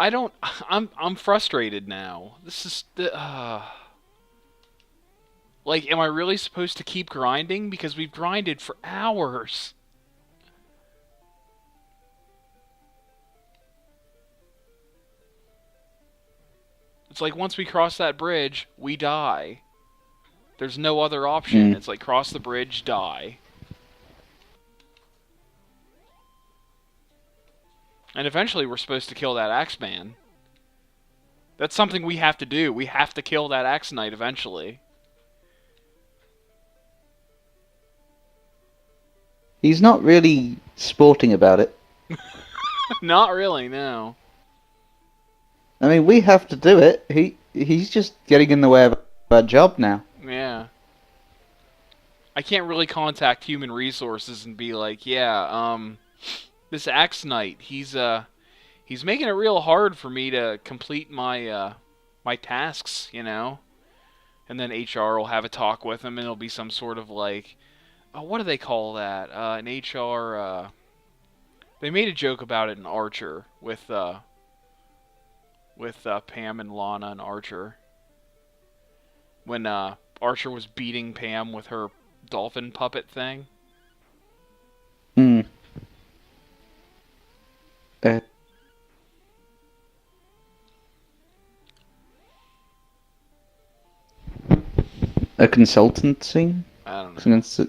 I don't. I'm frustrated now. This is the. Like, am I really supposed to keep grinding? Because we've grinded for hours. It's like once we cross that bridge, we die. There's no other option. Mm. It's like cross the bridge, die. And eventually we're supposed to kill that Axeman. That's something we have to do. We have to kill that Axe Knight eventually. He's not really sporting about it. Not really, no. I mean, we have to do it. He's just getting in the way of our job now. Yeah. I can't really contact human resources and be like, yeah, this Axe Knight, he's making it real hard for me to complete my tasks, you know? And then HR will have a talk with him, and it'll be some sort of like, oh, what do they call that? An HR, they made a joke about it in Archer with Pam and Lana and Archer. When Archer was beating Pam with her dolphin puppet thing. Hmm. Uh, a consultancy? I don't know.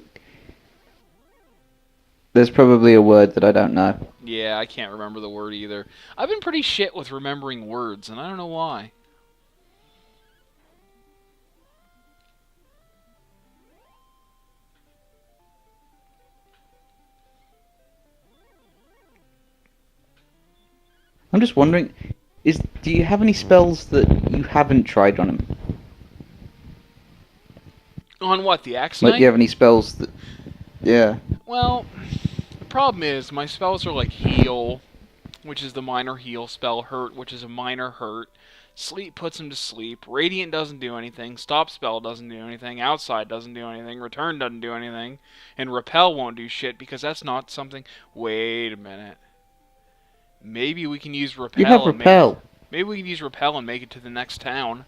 There's probably a word that I don't know. Yeah, I can't remember the word either. I've been pretty shit with remembering words, and I don't know why. I'm just wondering, do you have any spells that you haven't tried on him? On what, the Axe Like, do you Knight? have any spells that... Yeah. Well, the problem is my spells are like Heal, which is the minor heal spell, Hurt, which is a minor hurt. Sleep puts him to sleep. Radiant doesn't do anything. Stop spell doesn't do anything. Outside doesn't do anything. Return doesn't do anything. And Repel won't do shit because that's not something... Wait a minute. Maybe we can use You have Repel and make it... Repel. Maybe we can use Repel and make it to the next town.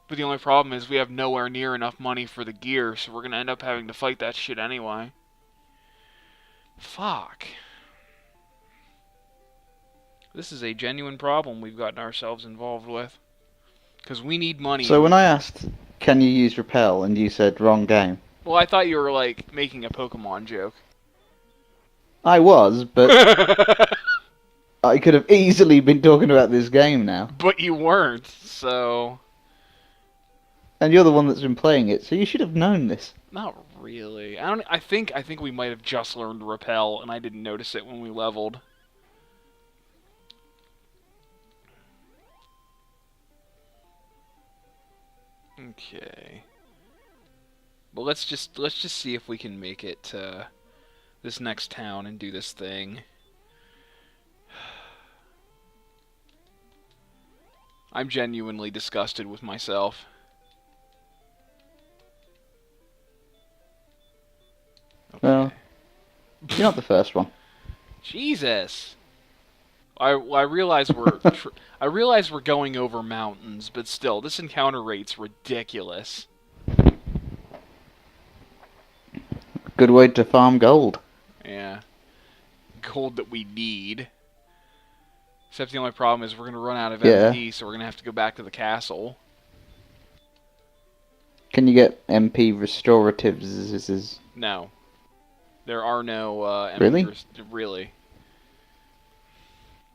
But the only problem is we have nowhere near enough money for the gear, so we're going to end up having to fight that shit anyway. Fuck. This is a genuine problem we've gotten ourselves involved with. Because we need money. So when I asked, can you use Repel, and you said, wrong game. Well, I thought you were, like, making a Pokemon joke. I was, but I could have easily been talking about this game now. But you weren't, so... And you're the one that's been playing it, so you should have known this. Not really. I think we might have just learned Repel, and I didn't notice it when we leveled. Okay. Well, let's just see if we can make it to this next town and do this thing. I'm genuinely disgusted with myself. Okay. Well, you're not the first one. Jesus. I realize we're I realize we're going over mountains, but still, this encounter rate's ridiculous. Good way to farm gold. Yeah, gold that we need. Except the only problem is we're gonna run out of Yeah. MP, so we're gonna have to go back to the castle. Can you get MP restoratives? No, there are no MP Really? really.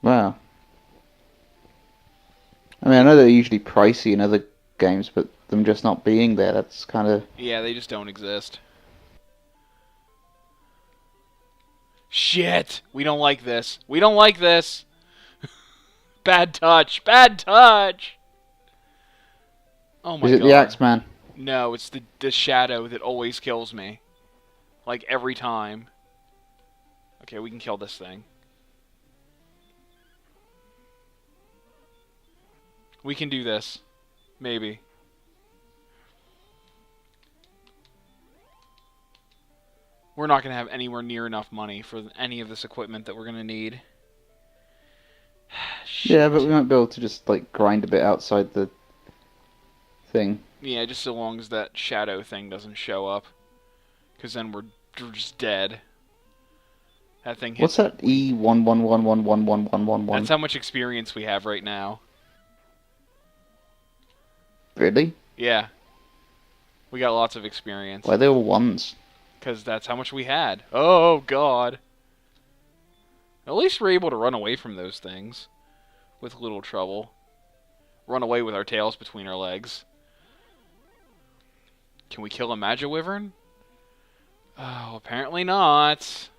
Wow. I mean, I know they're usually pricey in other games, but them just not being there, that's kind of... Yeah, they just don't exist. Shit! We don't like this. We don't like this! Bad touch! Bad touch! Oh my god. Is it the Axeman? No, it's the shadow that always kills me. Like, every time. Okay, we can kill this thing. We can do this. Maybe. We're not going to have anywhere near enough money for any of this equipment that we're going to need. Yeah, but Shit. we might be able to just like grind a bit outside the thing. Yeah, just so long as that shadow thing doesn't show up. Because then we're just dead. That thing What's hits that? weak. E1111111111. That's how much experience we have right now. Really? Yeah, we got lots of experience. Why are they all ones? Because that's how much we had. Oh, God. At least we're able to run away from those things. With little trouble. Run away with our tails between our legs. Can we kill a Magiwyvern? Oh, apparently not.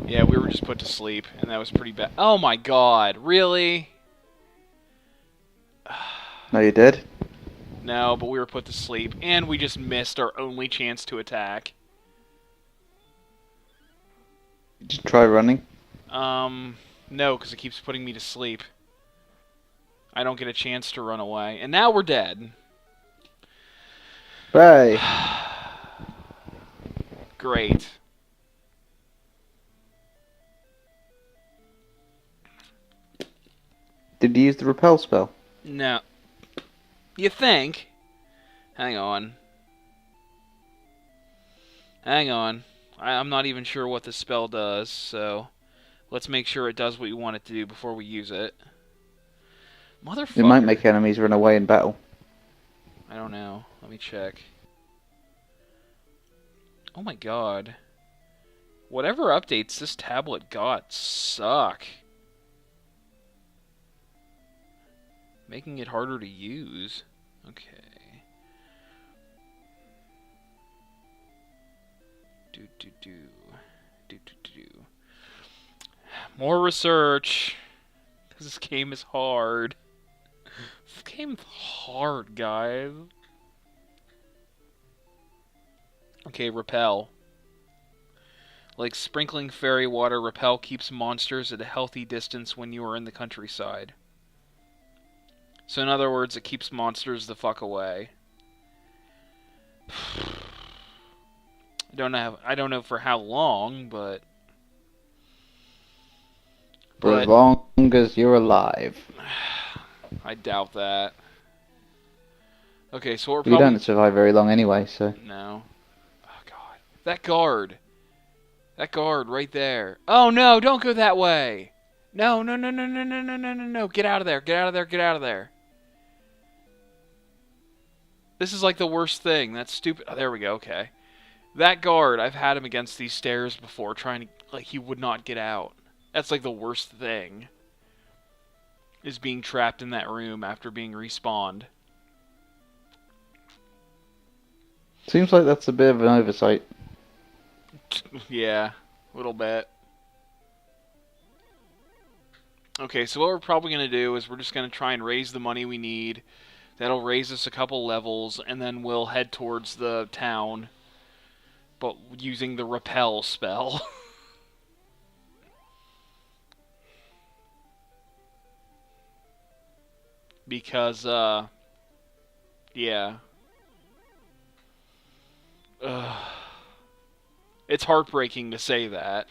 Yeah, we were just put to sleep, and that was pretty bad. Oh my god, really? No, you did. No, but we were put to sleep, and we just missed our only chance to attack. Did you try running? No, because it keeps putting me to sleep. I don't get a chance to run away. And now we're dead. Hey. Great. Did you use the repel spell? No. You think? Hang on. Hang on. I'm not even sure what this spell does, so let's make sure it does what we want it to do before we use it. It might Motherfucker. make enemies run away in battle. I don't know. Let me check. Oh my god. Whatever updates this tablet got suck. Making it harder to use. Okay. Do do do. Do do do. More research. This game is hard. This game's hard, guys. Okay, repel. Like sprinkling fairy water, repel keeps monsters at a healthy distance when you are in the countryside. So in other words, it keeps monsters the fuck away. I don't know for how long, but For as long as you're alive. I doubt that. Okay, so we're But you probably don't survive very long anyway, so... no. Oh god. That guard. That guard right there. Oh no, don't go that way. No, no, no, no, no, no, no, no, no, no. Get out of there. Get out of there. Get out of there. This is like the worst thing. That's stupid. Oh, there we go. Okay. That guard, I've had him against these stairs before, trying to, like, he would not get out. That's like the worst thing. Is being trapped in that room after being respawned. Seems like that's a bit of an oversight. Yeah, a little bit. Okay, so what we're probably going to do is we're just going to try and raise the money we need. That'll raise us a couple levels, and then we'll head towards the town. But using the repel spell. Because, yeah. It's heartbreaking to say that.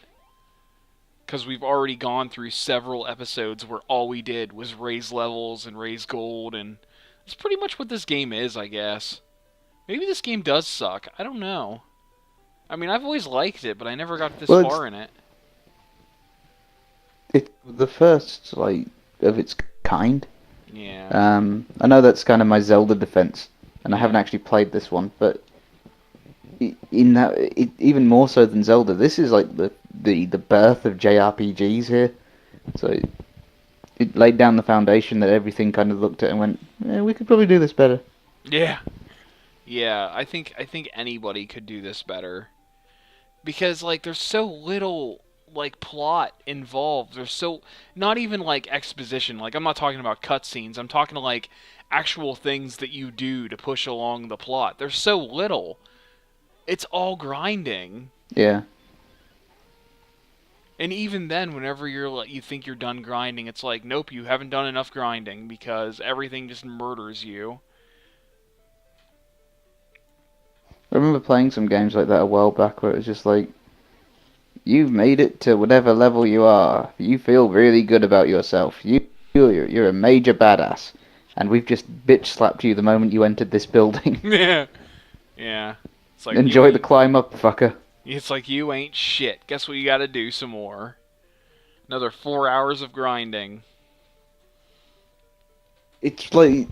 Because we've already gone through several episodes where all we did was raise levels and raise gold, and that's pretty much what this game is, I guess. Maybe this game does suck. I don't know. I mean, I've always liked it, but I never got this far in it. It's the first, like, of its kind. Yeah. I know that's kind of my Zelda defense, and I Yeah. haven't actually played this one, but in that, even more so than Zelda, this is like the birth of JRPGs here. So it laid down the foundation that everything kind of looked at and went, we could probably do this better. Yeah. Yeah, I think anybody could do this better. Because like there's so little like plot involved. There's so not even like exposition. Like I'm not talking about cutscenes. I'm talking like actual things that you do to push along the plot. There's so little. It's all grinding. Yeah. And even then, whenever you're like, you think you're done grinding, it's like, nope, you haven't done enough grinding because everything just murders you. I remember playing some games like that a while back where it was just like, you've made it to whatever level you are. You feel really good about yourself. You're a major badass. And we've just bitch slapped you the moment you entered this building. Yeah. Yeah. It's like you Enjoy the ain't. climb up, fucker. It's like you ain't shit. Guess what you got to do some more. Another 4 hours of grinding. It's like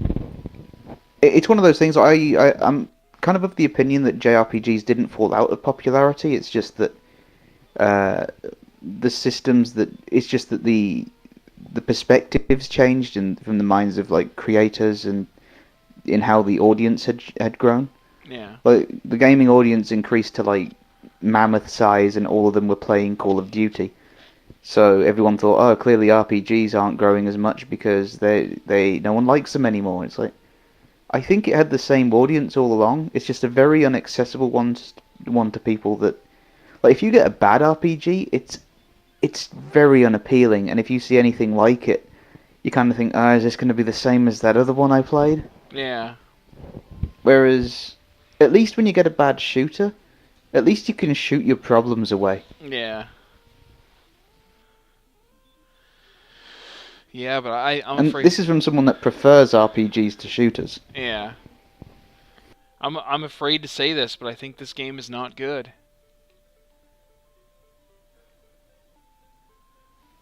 it's one of those things. I'm kind of the opinion that JRPGs didn't fall out of popularity. It's just that uh, the systems that it's just that the perspectives changed and from the minds of like creators and in how the audience had grown. Yeah. Like the gaming audience increased to like mammoth size, and all of them were playing Call of Duty. So everyone thought, oh, clearly RPGs aren't growing as much because they no one likes them anymore. It's like I think it had the same audience all along. It's just a very inaccessible one to people that like if you get a bad RPG, it's very unappealing, and if you see anything like it, you kind of think, oh, is this going to be the same as that other one I played? Yeah. Whereas, at least when you get a bad shooter, at least you can shoot your problems away. Yeah. Yeah, but I'm And afraid. this is from someone that prefers RPGs to shooters. Yeah. I'm afraid to say this, but I think this game is not good.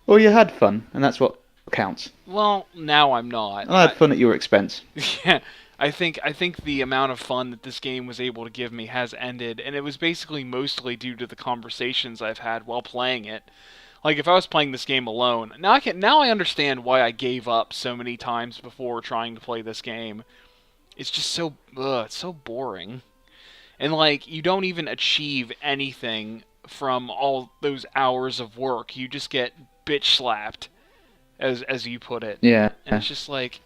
Well, you had fun, and that's what counts. Well, now I'm not. And I had fun at your expense. Yeah, I think the amount of fun that this game was able to give me has ended, and it was basically mostly due to the conversations I've had while playing it. Like if I was playing this game alone, now I understand why I gave up so many times before trying to play this game. It's just it's so boring. And like you don't even achieve anything from all those hours of work. You just get bitch slapped as you put it. Yeah. And it's just like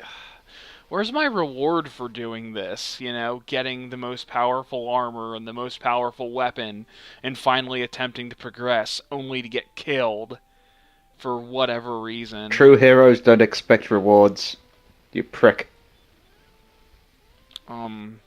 where's my reward for doing this? You know, getting the most powerful armor and the most powerful weapon and finally attempting to progress only to get killed for whatever reason. True heroes don't expect rewards. You prick. Um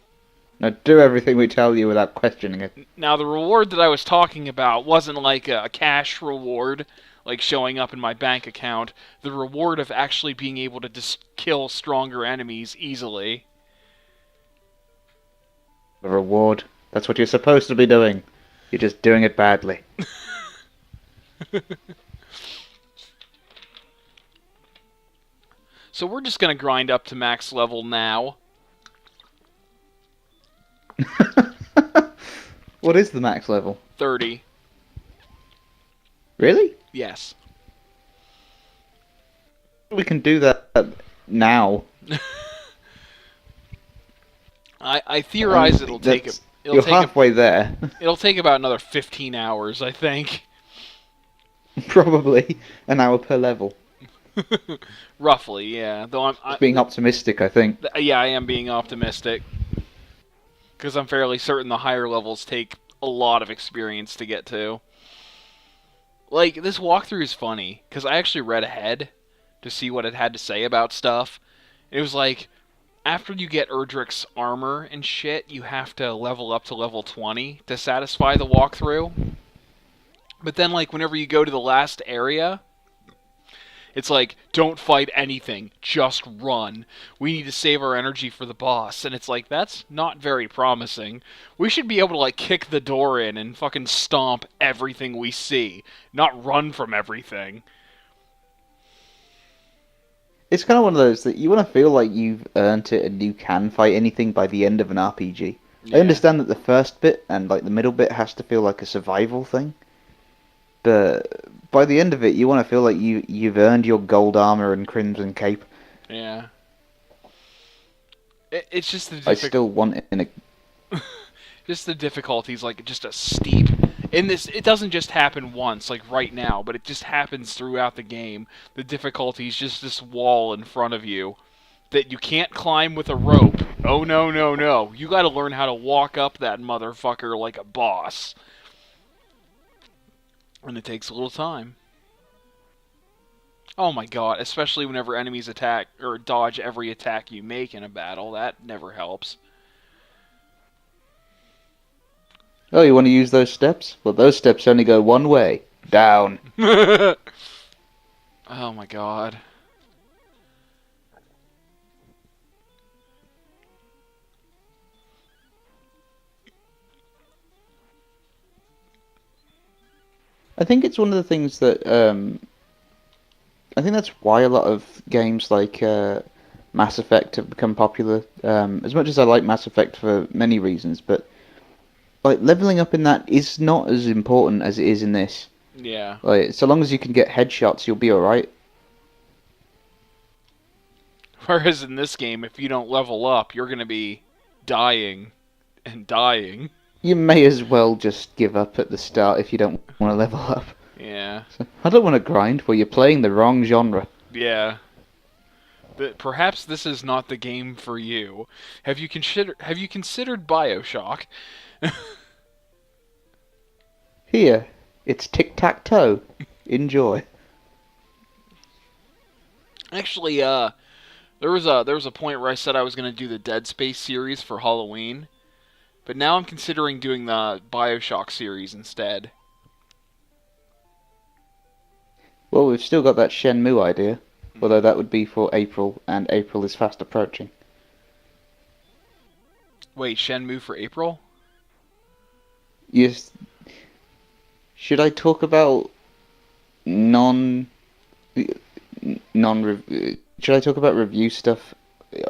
Now do everything we tell you without questioning it. Now the reward that I was talking about wasn't like a cash reward like showing up in my bank account. The reward of actually being able to just kill stronger enemies easily. The reward. That's what you're supposed to be doing. You're just doing it badly. So we're just gonna grind up to max level now. What is the max level? 30. Really? Yes. We can do that now. I theorize it'll take That's- it'll You're take halfway there. it'll take about another 15 hours, I think. Probably an hour per level. Roughly, yeah. Though Just being optimistic, I think. yeah, I am being optimistic because I'm fairly certain the higher levels take a lot of experience to get to. Like this walkthrough is funny because I actually read ahead to see what it had to say about stuff. It was like after you get Erdrick's armor and shit, you have to level up to level 20 to satisfy the walkthrough. But then like whenever you go to the last area, it's like, don't fight anything, just run. We need to save our energy for the boss. And it's like, that's not very promising. We should be able to, like, kick the door in and fucking stomp everything we see, not run from everything. It's kind of one of those that you want to feel like you've earned it and you can fight anything by the end of an RPG. Yeah. I understand that the first bit and like the middle bit has to feel like a survival thing, but by the end of it, you want to feel like you've earned your gold armor and crimson cape. Yeah. It's just the I still want it in a. just the difficulties, like just a steep. In this, it doesn't just happen once, like right now, but it just happens throughout the game. The difficulty is just this wall in front of you that you can't climb with a rope. Oh no, no, no! You got to learn how to walk up that motherfucker like a boss, and it takes a little time. Oh my god! Especially whenever enemies attack or dodge every attack you make in a battle, that never helps. Oh, you want to use those steps? Well, those steps only go one way. Down. Oh my god. I think it's one of the things that I think that's why a lot of games like Mass Effect have become popular. As much as I like Mass Effect for many reasons, but like leveling up in that is not as important as it is in this. Yeah. Like, so long as you can get headshots, you'll be alright. Whereas in this game, if you don't level up, you're gonna be dying and dying. You may as well just give up at the start if you don't want to level up. Yeah. So, I don't want to grind. Well, you're playing the wrong genre. Yeah. But perhaps this is not the game for you. Have you considered BioShock? Here, it's tic-tac-toe. Enjoy. Actually, there was a point where I said I was gonna do the Dead Space series for Halloween, but now I'm considering doing the BioShock series instead. Well, we've still got that Shenmue idea, although that would be for April, and April is fast approaching. Wait, Shenmue for April? Yes. Should I talk about non non should I talk about review stuff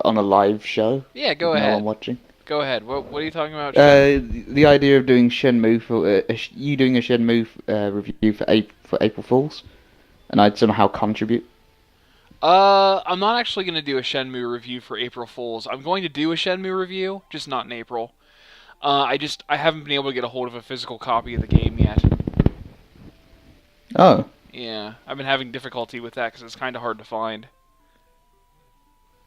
on a live show Yeah, with go no one ahead. watching? Go ahead. What are you talking about, Shen? The idea of doing Shenmue for you doing a Shenmue review for April Fools, and I'd somehow contribute. I'm not actually going to do a Shenmue review for April Fools. I'm going to do a Shenmue review, just not in April. I haven't been able to get a hold of a physical copy of the game yet. Oh, Yeah, I've been having difficulty with that because it's kind of hard to find.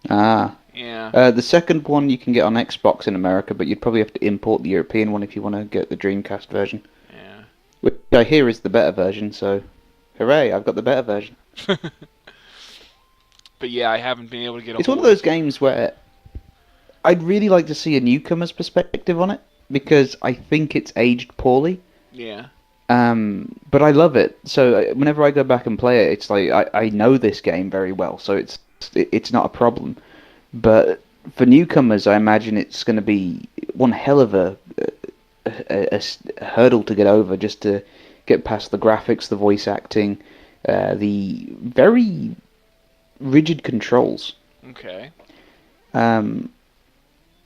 ah. Yeah, The second one you can get on Xbox in America, but you'd probably have to import the European one if you want to get the Dreamcast version, yeah. which I hear is the better version. So, hooray! I've got the better version. But yeah, I haven't been able to get a It's one of hold of. those games where I'd really like to see a newcomer's perspective on it because I think it's aged poorly. Yeah, But I love it. So whenever I go back and play it, it's like I know this game very well, so it's not a problem. But for newcomers, I imagine it's going to be one hell of a hurdle to get over just to get past the graphics, the voice acting, the very rigid controls. okay. Um,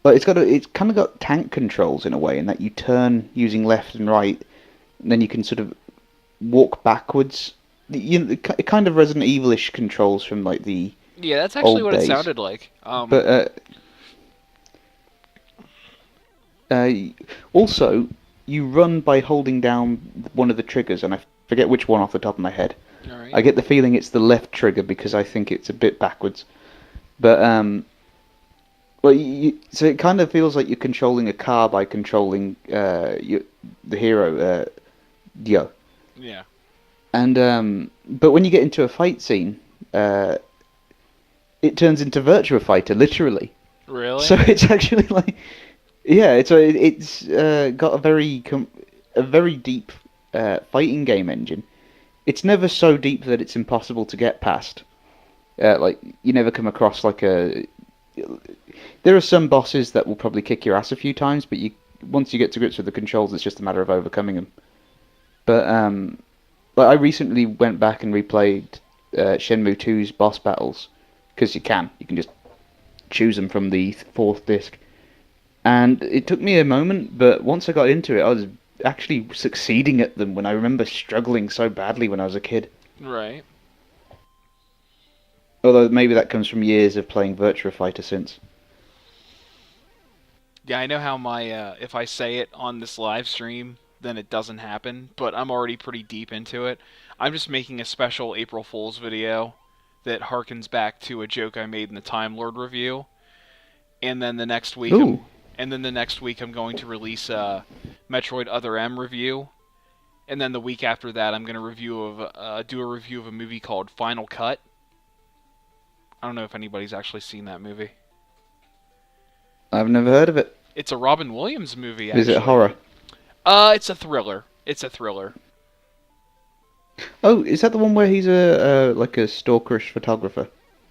but it's kind of got tank controls in a way, in that you turn using left and right, and then you can sort of walk backwards. It kind of Resident Evil-ish controls from like the Yeah, that's actually old what it days. sounded like. But uh, also, you run by holding down one of the triggers, and I forget which one off the top of my head. All right. I get the feeling it's the left trigger because I think it's a bit backwards. But well, so it kind of feels like you're controlling a car by controlling the hero, Dio. Yeah. And but when you get into a fight scene, it turns into Virtua Fighter, literally. Really? So it's actually like, yeah, it's got a very deep fighting game engine. It's never so deep that it's impossible to get past. Like you never come across like a. There are some bosses that will probably kick your ass a few times, but once you get to grips with the controls, it's just a matter of overcoming them. But like I recently went back and replayed Shenmue 2's boss battles because you can just choose them from the fourth disc, and it took me a moment, but once I got into it, I was actually succeeding at them when I remember struggling so badly when I was a kid. Right. Although maybe that comes from years of playing Virtua Fighter since. Yeah, I know how my if I say it on this live stream, then it doesn't happen, but I'm already pretty deep into it. I'm just making a special April Fool's video that harkens back to a joke I made in the Time Lord review. And then the next week Ooh. I'm going to release a Metroid Other M review. And then the week after that I'm going to do a review of a movie called Final Cut. I don't know if anybody's actually seen that movie. I've never heard of it. It's a Robin Williams movie, Is it actually. horror? It's a thriller. It's a thriller. Oh, is that the one where he's a like a stalkerish photographer?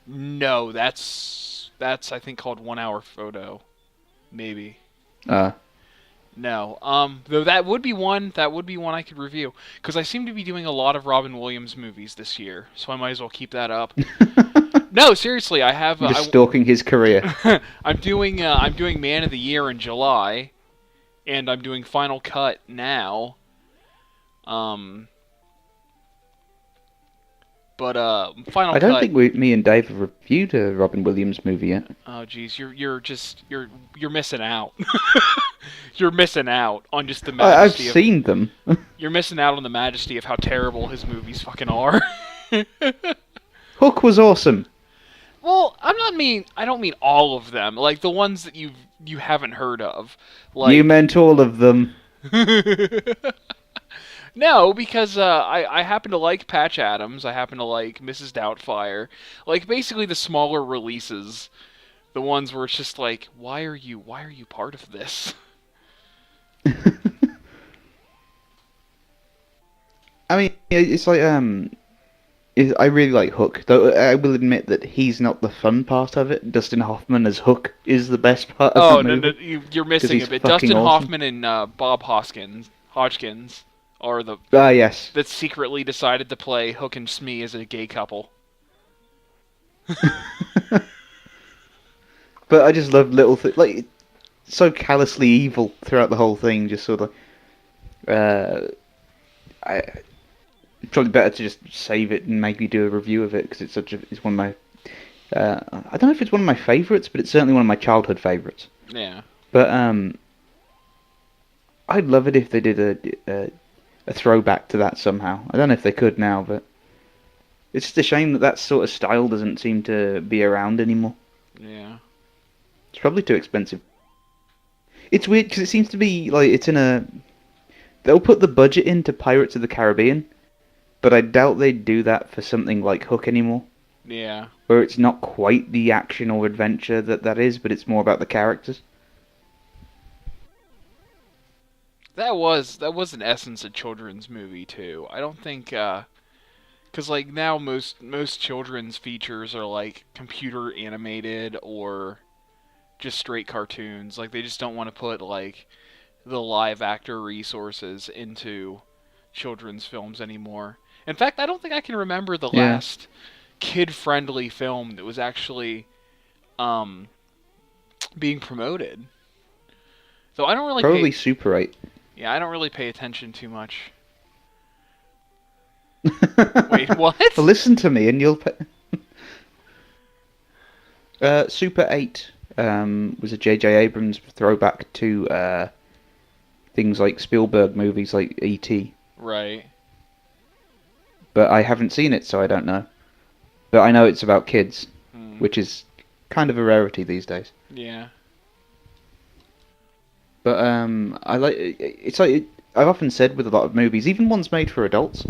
No, that's I think called 1 Hour Photo, maybe. Uh, No. Though that would be one. That would be one I could review because I seem to be doing a lot of Robin Williams movies this year, so I might as well keep that up. No, seriously, I have. just stalking his career. I'm doing Man of the Year in July, and I'm doing Final Cut now. Um, but Final I don't Cut. think me and Dave have reviewed a Robin Williams movie yet. Oh, geez, you're missing out. You're missing out on just the I've majesty of. seen them. You're missing out on the majesty of how terrible his movies fucking are. Hook was awesome. Well, I don't mean all of them. Like the ones that you haven't heard of. You Like meant all of them. no, because I happen to like Patch Adams. I happen to like Mrs. Doubtfire. Like basically the smaller releases, the ones where it's just like, why are you part of this? I mean, it's like I really like Hook, though I will admit that he's not the fun part of it. Dustin Hoffman as Hook is the best part of Oh the no, movie. no, you're missing a He's bit. fucking Dustin awesome. Hoffman and Bob Hodgkins are the Ah, yes. that secretly decided to play Hook and Smee as a gay couple. But I just love little things, like, so callously evil throughout the whole thing, just sort of, I, probably better to just save it and maybe do a review of it, because it's one of my, I don't know if it's one of my favourites, but it's certainly one of my childhood favourites. Yeah. But, I'd love it if they did a throwback to that somehow. I don't know if they could now, but it's just a shame that that sort of style doesn't seem to be around anymore. Yeah. It's probably too expensive. It's weird because it seems to be like it's in a. They'll put the budget into Pirates of the Caribbean, but I doubt they'd do that for something like Hook anymore, Yeah. where it's not quite the action or adventure that is, but it's more about the characters. That was in essence a children's movie too. I don't think cuz like now most children's features are like computer animated or just straight cartoons. Like they just don't want to put like the live actor resources into children's films anymore. In fact, I don't think I can remember the Yeah, last kid-friendly film that was actually um being promoted. So I don't really probably pay Super 8. Yeah, I don't really pay attention too much. Wait, what? Well, listen to me and you'll. Super 8 was a J.J. Abrams throwback to things like Spielberg movies like E.T. Right. But I haven't seen it, so I don't know. But I know it's about kids, Hmm. which is kind of a rarity these days. Yeah. But I like it's like I've often said with a lot of movies, even ones made for adults,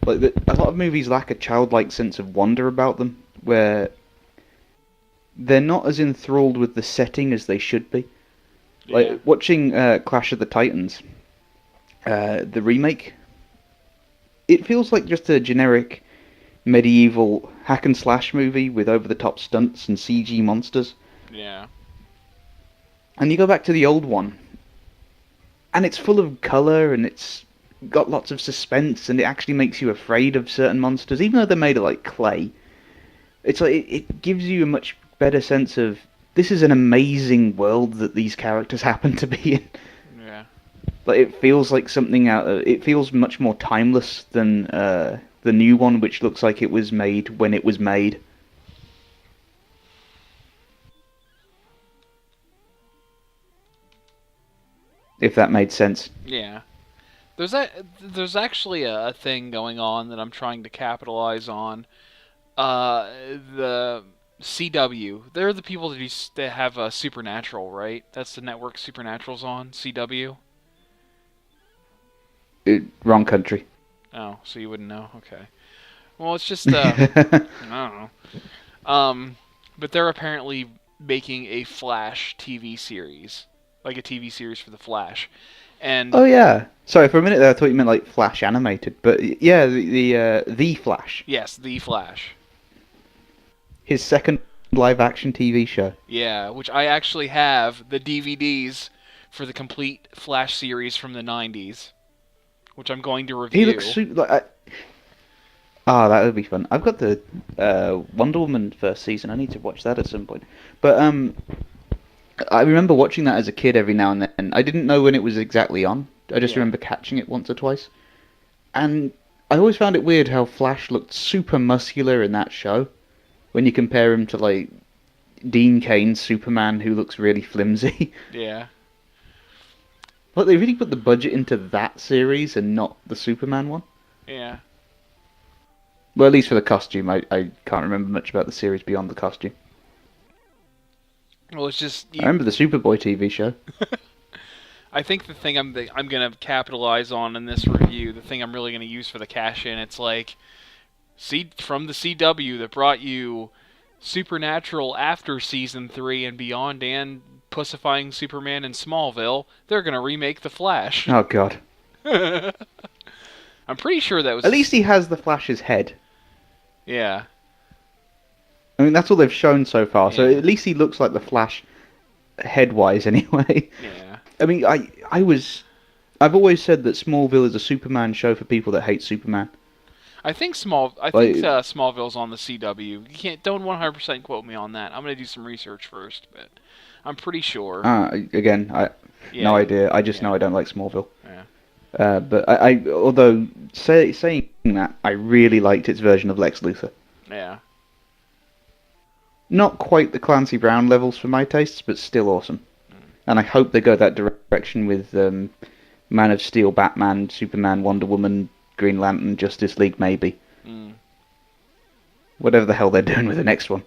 like that a lot of movies lack a childlike sense of wonder about them, where they're not as enthralled with the setting as they should be. Yeah. Like watching Clash of the Titans, the remake, it feels like just a generic medieval hack and slash movie with over the top stunts and CG monsters. Yeah. And you go back to the old one, and it's full of colour and it's got lots of suspense and it actually makes you afraid of certain monsters, even though they're made of like clay. It's like it gives you a much better sense of this is an amazing world that these characters happen to be in. Yeah. Like it feels like something out of, it feels much more timeless than the new one, which looks like it was made when it was made. If that made sense. Yeah. There's actually a thing going on that I'm trying to capitalize on. The CW. They're the people that have Supernatural, right? That's the network Supernatural's on. CW. Wrong country. Oh, so you wouldn't know? Okay. Well, it's just I don't know. But they're apparently making a Flash TV series, like a TV series for the Flash, And Oh yeah. Sorry, for a minute there, I thought you meant like Flash animated, but yeah, the Flash, yes, the Flash. his second live action TV show. Yeah, which I actually have the DVDs for the complete Flash series from the 90s, which I'm going to He looks review. super. That would be fun. I've got the Wonder Woman first season. I need to watch that at some point. But I remember watching that as a kid every now and then. I didn't know when it was exactly on. I just Yeah. remember catching it once or twice. And I always found it weird how Flash looked super muscular in that show when you compare him to like Dean Cain's Superman, who looks really flimsy. Yeah. Like they really put the budget into that series and not the Superman one. Yeah. Well, at least for the costume, I can't remember much about the series beyond the costume. Well, it's just I you. remember the Superboy TV show. I think the thing I'm gonna capitalize on in this review, the thing I'm really gonna use for the cash in, it's like from the CW that brought you Supernatural after season 3 and beyond, and pussifying Superman in Smallville. They're gonna remake the Flash. Oh God. I'm pretty sure that At was. least he has the Flash's head. Yeah. I mean, that's all they've shown so far. So Yeah. at least he looks like the Flash, head-wise, anyway. Yeah. I mean, I've always said that Smallville is a Superman show for people that hate Superman. I think Like, Smallville's on the CW. You can't don't 100% quote me on that. I'm gonna do some research first, but I'm pretty sure. again, no Yeah. idea. I just Yeah. know I don't like Smallville. Yeah. But although saying that, I really liked its version of Lex Luthor. Yeah. Not quite the Clancy Brown levels for my tastes, but still awesome. Mm. And I hope they go that direction with Man of Steel, Batman, Superman, Wonder Woman, Green Lantern, Justice League, maybe. Mm. Whatever the hell they're doing with the next one.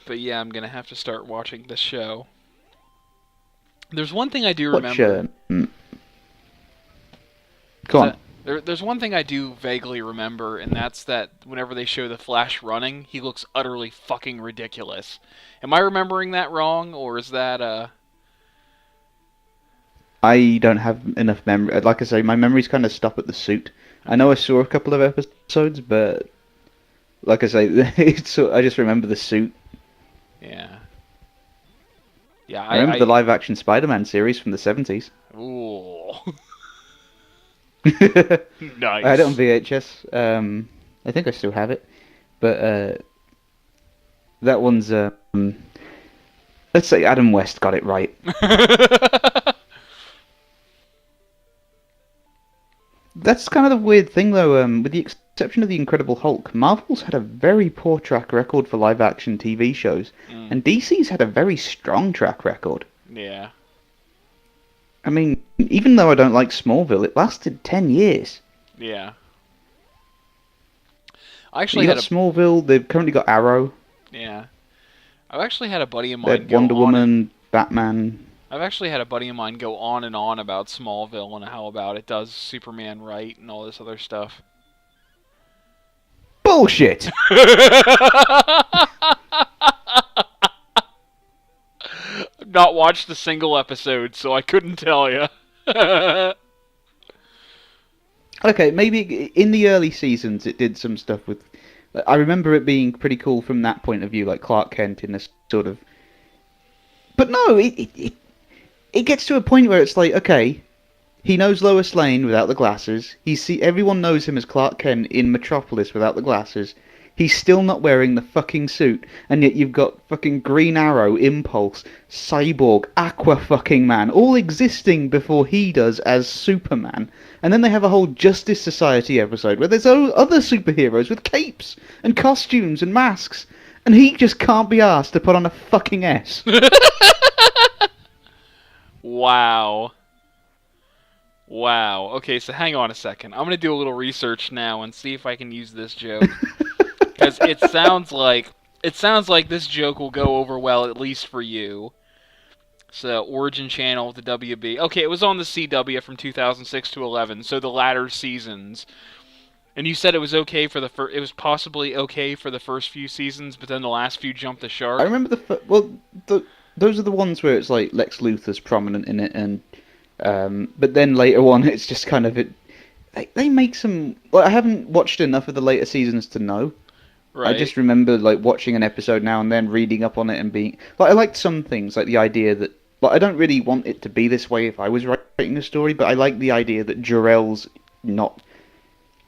But yeah, I'm gonna have to start watching this show. There's one thing I do Watch. remember. Go on. There's one thing I do vaguely remember, and that's that whenever they show the Flash running, he looks utterly fucking ridiculous. Am I remembering that wrong, or is that I don't have enough memory. Like I say, my memories kind of stop at the suit. I know I saw a couple of episodes, but like I say, I just remember the suit. Yeah. Yeah, I remember the live-action Spider-Man series from the 70s. Ooh. I Nice. had it on VHS. I think I still have it, but that one's let's say Adam West got it right. That's kind of the weird thing, though. With the exception of the Incredible Hulk, Marvel's had a very poor track record for live-action TV shows, and DC's had a very strong track record. Yeah. I mean, even though I don't like Smallville, it lasted 10 years. Yeah. I actually You had got Smallville, they've currently got Arrow, yeah. I've actually had a buddy of they mine had go Wonder on. Woman, Batman. I've actually had a buddy of mine go on and on about Smallville and how about it does Superman right and all this other stuff. Bullshit! I've not watched a single episode, so I couldn't tell you. Okay, maybe in the early seasons it did some stuff with... I remember it being pretty cool from that point of view, like Clark Kent in this sort of... But no, it gets to a point where it's like, okay, he knows Lois Lane without the glasses. Everyone knows him as Clark Kent in Metropolis without the glasses. He's still not wearing the fucking suit, and yet you've got fucking Green Arrow, Impulse, Cyborg, Aqua fucking Man, all existing before he does as Superman. And then they have a whole Justice Society episode where there's other superheroes with capes and costumes and masks, and he just can't be asked to put on a fucking S. Wow. Wow. Okay, so hang on a second. I'm going to do a little research now and see if I can use this joke. Because it sounds like this joke will go over well, at least for you. So, Origin Channel of the WB. Okay, it was on the CW from 2006 to 11, so the latter seasons. And you said it was okay for the it was possibly okay for the first few seasons, but then the last few jumped the I shark. remember those are the ones where it's like Lex Luthor's prominent in it, and but then later on it's just kind of it. They make some. Well, I haven't watched enough of the later seasons to know. I Right. just remember like watching an episode now and then, reading up on it, and being like, I liked some things, like the idea that, like, I don't really want it to be this way if I was writing a story, but I like the idea that Jor-El's not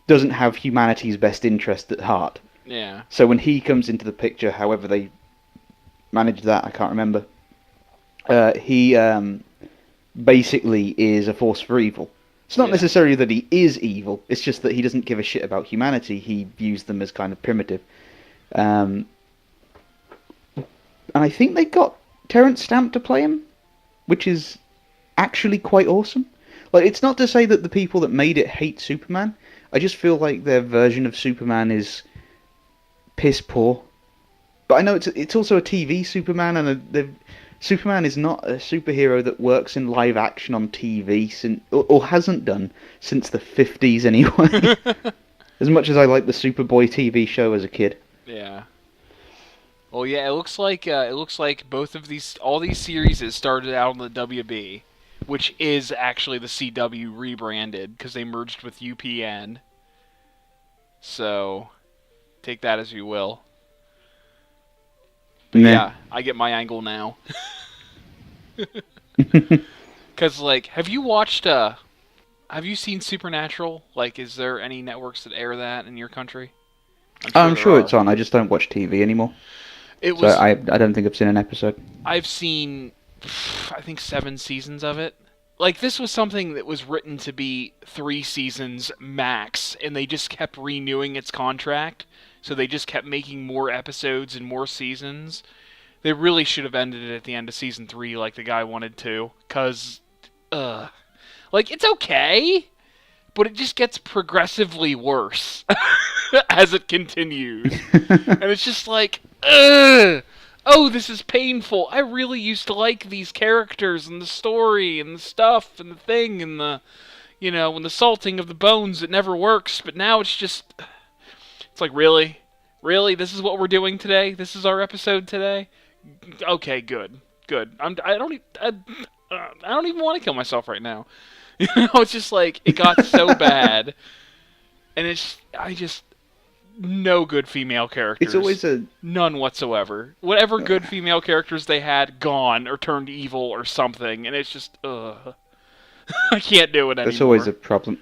doesn't have humanity's best interest at heart. Yeah. So when he comes into the picture, however they manage that, I can't remember. He basically is a force for evil. It's not Yeah. necessarily that he is evil. It's just that he doesn't give a shit about humanity. He views them as kind of primitive. Um, and I think they got Terrence Stamp to play him, which is actually quite awesome. Like, it's not to say that the people that made it hate Superman. I just feel like their version of Superman is piss poor. But I know it's also a TV Superman, and Superman is not a superhero that works in live action on TV or hasn't done since the 50s anyway. As much as I like the Superboy TV show as a kid. Yeah. Well, yeah, it looks like all these series started out on the WB, which is actually the CW rebranded because they merged with UPN. So, take that as you will. But Meh. yeah, I get my angle now. Cause like, have you seen Supernatural? Like, is there any networks that air that in your country? I'm sure I'm there sure it's are. on. I just don't watch TV anymore, It so was. I don't think I've seen an episode. I've seen, I think 7 seasons of it. Like this was something that was written to be 3 seasons max, and they just kept renewing its contract. So they just kept making more episodes and more seasons. They really should have ended it at the end of season 3, like the guy wanted to, cause, like it's okay, but it just gets progressively worse as it continues. And it's just like, ugh! Oh, this is painful. I really used to like these characters and the story and the stuff and the thing and and the salting of the bones. It never works, but now it's like, really? Really? This is what we're doing today? This is our episode today? Okay, good. Good. I don't even want to kill myself right now. It's just like, it got so bad. And I just, no good female It's characters. always a None whatsoever. Whatever good female characters they had, gone or turned evil or something, and it's just, ugh. I can't do it that's always anymore. a problem.